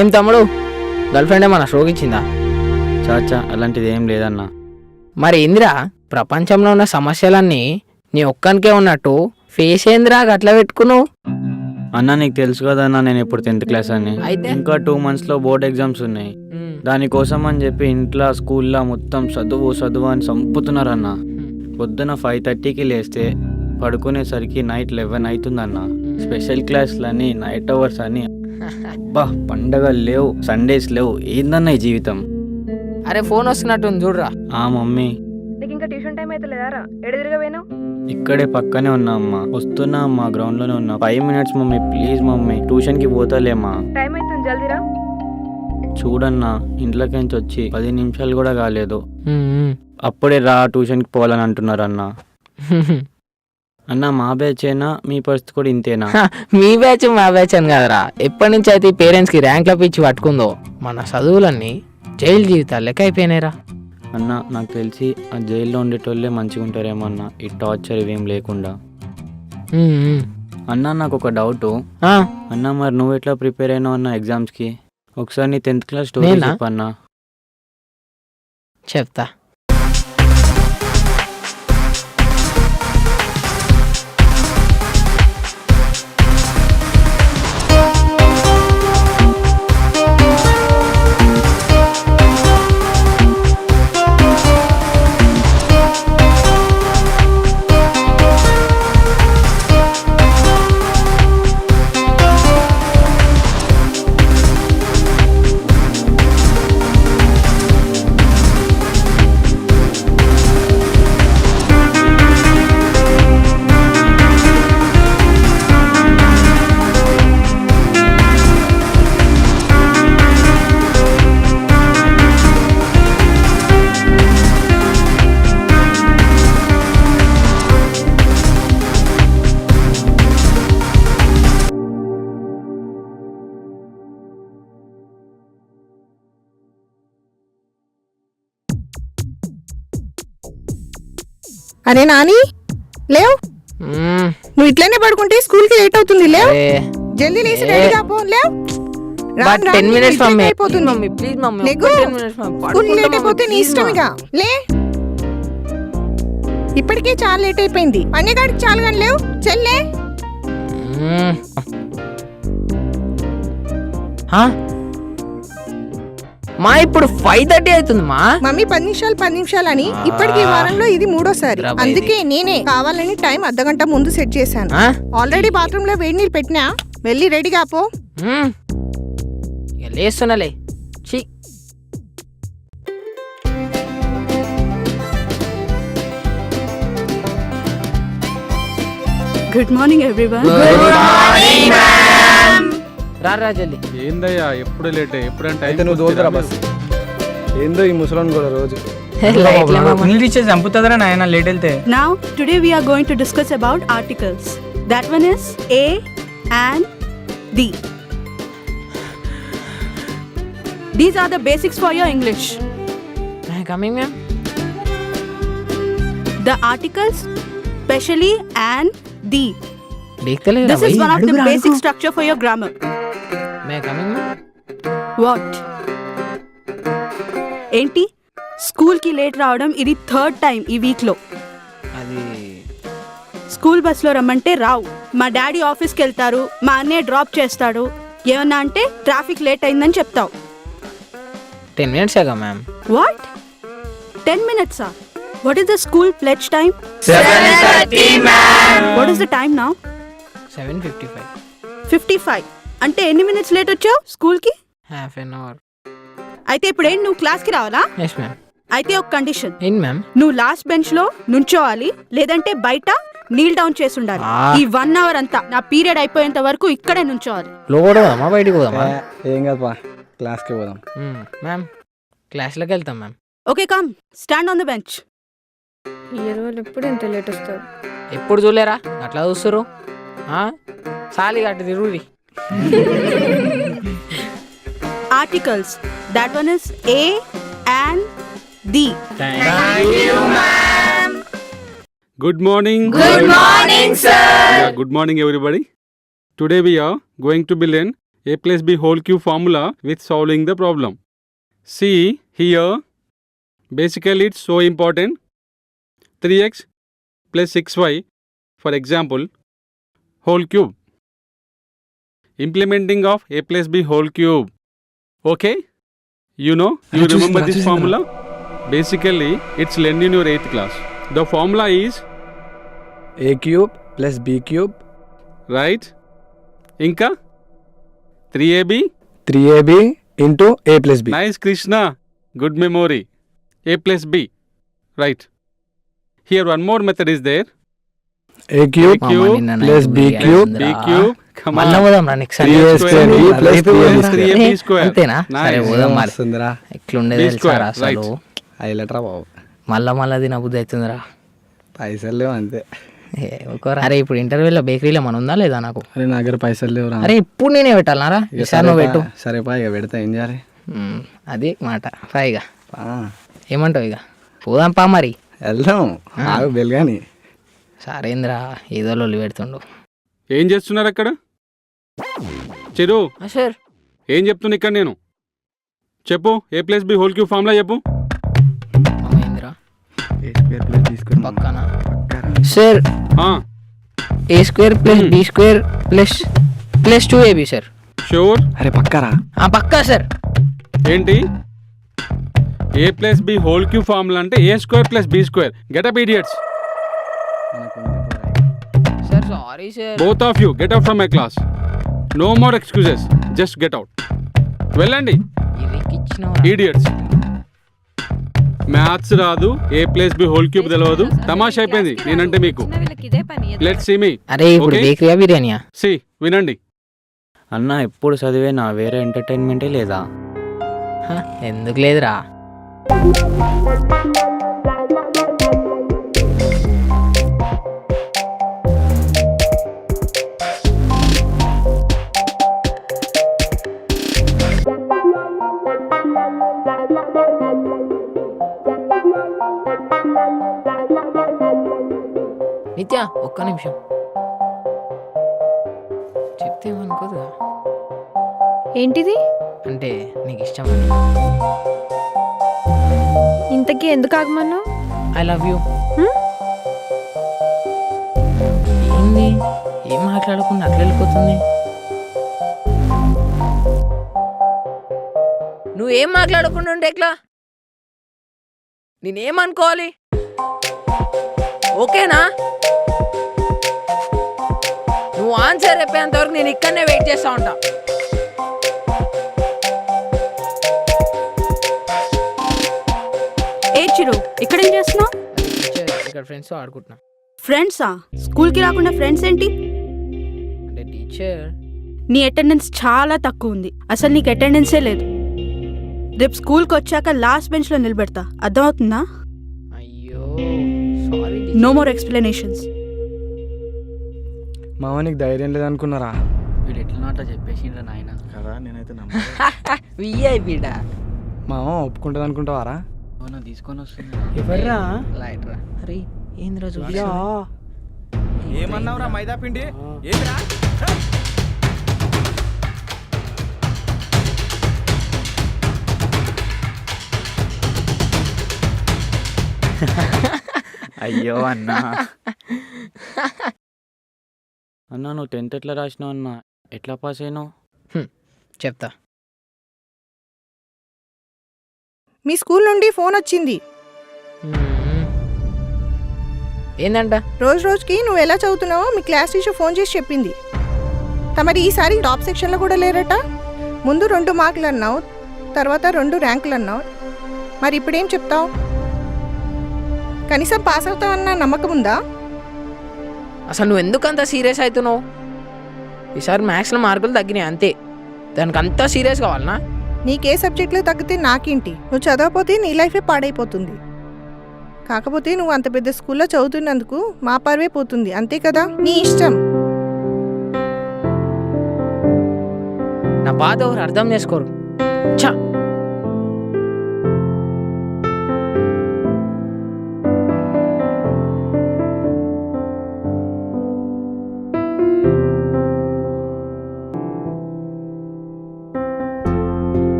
ఏం తమ్ముడు, girl friend ఏమన్నా స్ట్రోక్ ఇచ్చిందా? చాచా అలాంటిది ఏం లేదన్నా. మరి ఏందిరా, ప్రపంచంలో ఉన్న సమస్యలన్నీ నీ ఒక్కనికే ఉన్నట్టు ఫేస్ ఏందిరా అట్లా పెట్టుకున్నావు? అన్న నీకు తెలుసు కదన్నా నేను ఇప్పుడు 10th క్లాస్ అని. అయితే ఇంకా 2 monthsలో బోర్డ్ ఎగ్జామ్స్ ఉన్నాయి. దానికోసం అని చెప్పి ఇంట్లో స్కూల్లో మొత్తం చదువు అని చంపుతున్నారన్న. పొద్దున 5:30కి లేస్తే పడుకునేసరికి నైట్ 11 అవుతుందన్న. స్పెషల్ క్లాస్లని, నైట్ అవర్స్ అని, అబ్బా పండగలు లేవు, సండేస్ లేవు, ఏందన్న ఈ జీవితం. అరే ఫోన్ వస్తున్నట్టుంది చూడరా. ఆ మమ్మీ, నీకు ఇంకా ట్యూషన్ టైం అయితే లేదారా? ఎడు తిరగవేను? ఇక్కడే పక్కనే ఉన్నా అమ్మా. వస్తున్నా అమ్మా, గ్రౌండ్లోనే ఉన్నా. 5 minutes మమ్మీ, ప్లీజ్ మమ్మీ, ట్యూషన్కి పోతాలేమ్మా. టైం అవుతుంది, జల్దీరా. చూడన్నా, ఇంట్లోకించి వచ్చి 10 నిమిషాలు కూడా కాలేదు, అప్పుడే రా ట్యూషన్కి పోవాలని అంటున్నారు అన్న. అన్న మా బ్యాచేనా, మీ పరిస్థితి కూడా ఇంతేనా? మీ బ్యాచ్ మా బ్యాచ్ అని కదరా, ఎప్పటి నుంచి అయితే పేరెంట్స్కి ర్యాంక్ల పిచ్చి పట్టుకుందో మన చదువులన్నీ జైలు జీవితాలు లెక్క అయిపోయినాయిరా. అన్న నాకు తెలిసి ఆ జైల్లో ఉండేటోళ్ళే మంచిగా ఉంటారేమో అన్న, ఈ టార్చర్ ఇవేం లేకుండా. అన్న నాకు ఒక డౌట్ అన్న, మరి నువ్వు ఎట్లా ప్రిపేర్ అయినావు అన్న ఎగ్జామ్స్కి? ఒకసారి నీ 10th క్లాస్ స్టోరీ నేనా? చెప్పన్నా. చెప్తా. అరే నాని, లేవు. నువ్వు ఇట్లనే పడుకుంటే స్కూల్ కి లేట్ అవుతుంది. లేవు, జల్దీ లేసి రెడీగా పో. లేవు, 10 minutes మమ్మీ, అయిపోతుంది. Mummy please mummy, leg. 10 minutes mummy, school late పడుకుంటా అయిపోతే నీ మమ్మీ, ఇష్టమిగా. లే, ఇప్పటికే చాలా లేట్ అయిపోయింది. అన్నగాడికి చాలు కానీ లేవు. చెల్లే, మా ఇప్పుడు 5:30 అవుతుంది మా. మమ్మీ 10 నిమిషాలు అని ఇప్పటికి ఈ వారంలో ఇది 3వ సారి. అందుకే నేనే కావాలని టైం అర్ధగంట ముందు సెట్ చేశాను. ఆల్రెడీ బాత్రూమ్ లో వేడి నీళ్ళు పెట్టినా, వెళ్ళి రెడీగా పో. ఇక లేస్తున్నాలే. ఛీ, గుడ్ మార్నింగ్ ఎవ్రీవన్. రా జల్దీ. ఏందయ్యా ఎప్పుడు లేటే, ఎప్పుడంటే అయితే నువ్వు దోదరా బస్. ఏందో ఈ ముసలాన్ని కూడా రోజు టీచర్ చంపుతుందరా నాయన లేట్ వెళ్తే. Now today we are going to discuss about articles. That one is A and D. These are the basics for your English. Coming ma'am. The articles, especially and D. देखते This is one of the basic structure for your grammar. मैं coming ma'am. What? ఏంటి school కి late రావడం ఇది 3rd time ఈ week లో. అది school bus లో రమ్మంటే రావు. మా డాడీ ఆఫీస్కి వెళ్తారు, మా అన్నయ్య డ్రాప్ చేస్తాడు. ఏమన్నా అంటే ట్రాఫిక్ లేట్ అయిందని చెప్తావు. 10 minutes ago ma'am. What, 10 minutes? What is the school pledge time? 7:30 ma'am. What is the time now? 7:55. 55. అంటే ఎన్ని మినిట్స్ లేట్ వచ్చావు స్కూల్ కి? Half an hour. అయితే ఇప్పుడు ఏంటి, నువ్వు క్లాస్ కి రావాలా? Yes ma'am. అయితే ఒక కండిషన్, In ma'am. నువ్వు లాస్ట్ బెంచ్ లో నుంచోవాలి, లేదంటే బయట నీల్ డౌన్ చేసి ఉండాలి. ఈ 1 hour అంతా నా పీరియడ్ అయిపోయేంత వరకు ఇక్కడే నుంచోవాలి. లోపల పోదామా బయటికి పోదామా? ఏం కాదు పా, క్లాస్కి పోదాం. మ్యామ్ క్లాస్లోకి వెళ్తాం ma'am. Okay, come stand on the bench. ఈ రోజు ఎప్పుడు ఇంత లేట్ వస్తారు? ఎప్పుడు చూడలేరా అట్లా చూస్తారు? సాలి గట్టి తిరుగురి. Articles, that one is A and D. Thank you ma'am. Good morning. Good morning sir. Yeah, good morning everybody. Today we are going to be learn a plus b whole cube formula with solving the problem. See here, basically it's so important. 3x plus 6y, for example, whole cube. Implementing of a plus b whole cube. Okay? You know, you remember this formula? Basically, it's learned in your 8th class. The formula is, A cube plus B cube right? Inka? 3ab? 3ab into A plus B. Nice, Krishna. Good memory. A plus b. Right. Here one more method is there. A cube A cube plus B cube b cube. Come మళ్ళా on. పోదాం రా next 3a square b plus 3ab square. 3ab square. అంతేనా సరే Nice. పోదాం మరి వస్తుందిరా ఎట్లుండేది B తెలుసా square, రా అసలు right. హైలైట్రా బాబు. మళ్ళా తినబుద్ధి అవుతుందిరా పైసలు లేవు అంతే. అరే ఇప్పుడు ఇంటర్వ్యూలో బేకరీలో మన ఉందా లేదా నాకు? అరే నా దగ్గర పైసలు లేవురా. అరే ఇప్పుడు నేనే పెట్టాలనారా? ఇక ఈసారి నువ్వు పెట్టు. సరే పా ఇక పెడతా ఏం చేయాలి. అది మాట పైగా పా, ఏమంటావు ఇక పోదాం పా మరి. వెళ్దాం ఆగు బెల్గాని. సరేంద్రా ఏదో లొల్లి పెడుతుండు. ఏం చేస్తున్నారు అక్కడ? చెరు సార్ ఏం చెప్తున్నా ఇక్కడ నేను? చెప్పు, a plus b whole cube formula చెప్పు. మహేంద్ర పక్కన సార్ ఆ, a square plus b square plus plus 2ab sir. Sure? అరే పక్కరా. పక్కా సార్. ఏంటి a plus b whole cube formula అంటే a square plus b square. Get up idiots. Sir sorry sir. Both of you get out from my class. No more excuses, just get out. వెళ్ళండి idiots. Maths రాదు, a plus b whole cube తెలియదు, తమాషా అయిపోయింది నేనంటే మీకు. Let's see me. అరే ఇప్పుడు బేకరీయా బిర్యానీయా? C వినండి. అన్న ఎప్పుడు చదివేనా వేరే ఎంటర్టైన్మెంటే లేదా? ఎందుకు లేదురా? నిత్య ఒక్క నిమిషం చెప్తే ఏమనుకోదుగా? ఏంటిది? అంటే నీకు ఇష్టం ఇంతకీ ఎందుకు ఆగమన్నావు? I love you. ఏంది ఏం మాట్లాడకుండా అట్లా వెళ్ళిపోతుంది? నువ్వేం మాట్లాడకుండా ఉంటే ఎట్లా? నేనేమనుకోవాలి? ఓకేనా? నువ్వు ఆన్సర్ చెప్పేంత వరకు నేను ఇక్కడనే వెయిట్ చేస్తా ఉంటా. ఏ చిరు ఇక్కడేం చేస్తున్నావు? ఇక్కడ ఫ్రెండ్స్ ఆడుకుంటున్నా. ఫ్రెండ్సా? స్కూల్కి రాకుండా ఫ్రెండ్స్ ఏంటి? అంటే టీచర్ నీ అటెండెన్స్ చాలా తక్కువ ఉంది. అసలు నీకు అటెండెన్సే లేదు. రేపు స్కూల్కి వచ్చాక లాస్ట్ బెంచ్లో నిలబెడతా, అర్థమవుతుందా? అయ్యో సారీ. No more explanations. మామ నీకు ధైర్యం లేదనుకున్నారా? వీడు ఎట్లా అట్లా చెప్పేసిండ్రా నాయన. కదా నేనైతే విఐపిడా మామ ఒప్పుకుంటుంది అనుకుంటావారా? తీసుకొని వస్తుంది. ఎవర్రా? లైట్ రా. అరే ఏంద్రా చూసా? ఏమన్నావురా మైదా పిండి? అయ్యో అన్నా. అన్నా నువ్వు 10th ఎట్లా రాసినావు అన్నా? ఎట్లా పాస్ అయినావు? చెప్తా. మీ స్కూల్ నుండి ఫోన్ వచ్చింది. ఏందంట? రోజు రోజుకి నువ్వు ఎలా చదువుతున్నావో మీ క్లాస్ టీచర్ ఫోన్ చేసి చెప్పింది. తమరి ఈసారి టాప్ సెక్షన్లో కూడా లేరట. ముందు 2 మార్కులు అన్నావు, తర్వాత 2 ర్యాంకులు అన్నావు. మరి ఇప్పుడేం చెప్తావు? కనీసం పాస్ అవుతావన్న నమ్మకం ఉందా? అసలు నువ్వు ఎందుకు అంత సీరియస్ అవుతున్నావు? ఈసారి మ్యాథ్స్లో మార్కులు తగ్గినాయి అంతే, దానికి అంతా సీరియస్ కావాలనా? నీకే సబ్జెక్టులో తగ్గితే నాకేంటి? నువ్వు చదవకపోతే నీ లైఫే పాడైపోతుంది. కాకపోతే నువ్వు అంత పెద్ద స్కూల్లో చదువుతున్నందుకు మా పరువే పోతుంది, అంతే కదా? నీ ఇష్టం. నా బాధ ఎవరు అర్థం చేసుకోరు. చా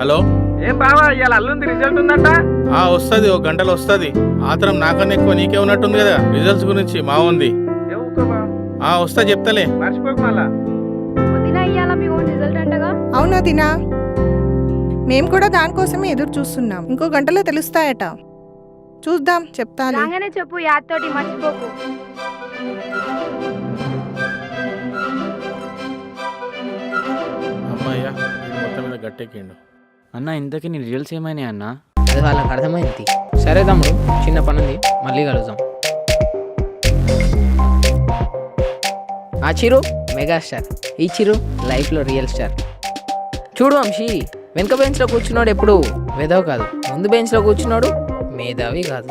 హలో ఏం బావా ఇవాళ అల్లుంది రిజల్ట్ ఉందంట. వస్తుంది, ఒక గంటలో వస్తుంది. ఆత్రం నాకన్నా ఎక్కువ నీకే ఉన్నట్టుంది కదా రిజల్ట్స్ గురించి. మా ఉంది వస్తా, చెప్తలే. మర్చిపోకు మళ్ళా. అవునా దినా, మేము కూడా దానికోసమే ఎదురు చూస్తున్నాం. ఇంకో గంటలో తెలుస్తాయట. చూద్దాం, చెప్తాను. చెప్పు యాదతోటి మర్చిపోకు. అమ్మాయ్యా మొత్తం మీద గట్టెక్కిండు. అన్న ఇంతకీ నీ రిజల్ట్స్ ఏమైనాయి అన్న? అది వాళ్ళకి అర్థమైంది. సరే తమ్ముడు, చిన్న పని ఉంది, మళ్ళీ కలుద్దాం. ఆ చిరు మెగాస్టార్, ఈ చిరు లైఫ్లో రియల్ స్టార్. చూడు వంశీ, వెనక బెంచ్లో కూర్చున్నాడు ఎప్పుడు వెదవ కాదు, ముందు బెంచ్లో కూర్చున్నాడు మేధావి కాదు.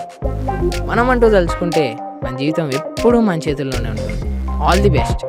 మనం అంటూ తలుచుకుంటే మన జీవితం ఎప్పుడూ మన చేతుల్లోనే ఉంటుంది. All the best.